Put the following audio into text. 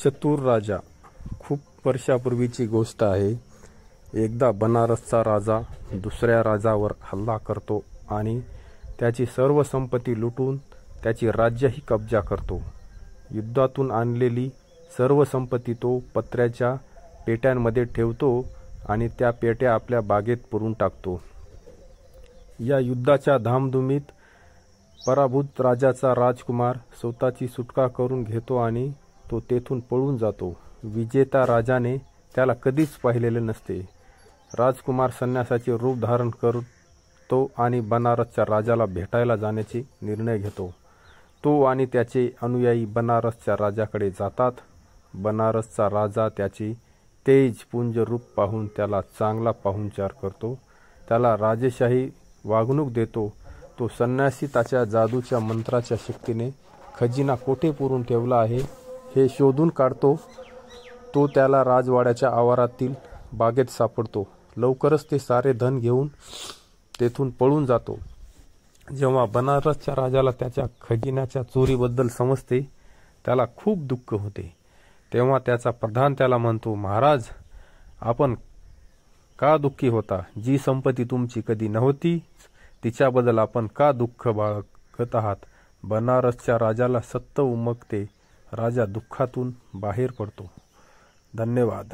चतुर राजा. खूप वर्षापूर्वीची गोष्ट आहे. एकदा बनारसचा राजा दुसऱ्या राजावर हल्ला करतो आणि त्याची सर्व संपत्ती लुटून त्याची राज्यही कब्जा करतो. युद्धातून आणलेली सर्व संपत्ती तो पत्र्याच्या पेट्यांमध्ये ठेवतो आणि त्या पेट्या आपल्या बागेत पुरून टाकतो. या युद्धाच्या धामधुमीत पराभूत राजाचा राजकुमार स्वतःची सुटका करून घेतो आणि तो तेथून पळून जातो. विजेता राजाने त्याला कधीच पाहिलेले नसते. राजकुमार संन्यासाचे रूप धारण करतो आणि बनारसच्या राजाला भेटायला जाण्याचे निर्णय घेतो. तो आणि त्याचे अनुयायी बनारसच्या राजाकडे जातात. बनारसचा राजा त्याचे तेजपुंज रूप पाहून त्याला चांगला पाहुणचार करतो. त्याला राजेशाही वागणूक देतो. तो संन्यासी त्याच्या जादूच्या मंत्राच्या शक्तीने खजिना कोठे पुरून ठेवला आहे हे शोधून काढतो. तो त्याला राजवाड्याच्या आवारातील बागेत सापडतो. लवकरच ते सारे धन घेऊन तेथून पळून जातो. जेव्हा बनारसच्या राजाला त्याच्या खजिन्याच्या चोरीबद्दल समजते त्याला खूप दुःख होते. तेव्हा त्याचा प्रधान त्याला म्हणतो, महाराज, आपण का दुःखी होता? जी संपत्ती तुमची कधी नव्हती तिच्याबद्दल आपण का दुःख बाळगत आहात? बनारसच्या राजाला सत्य उमगते. राजा दुःखातून बाहेर पडतो. धन्यवाद.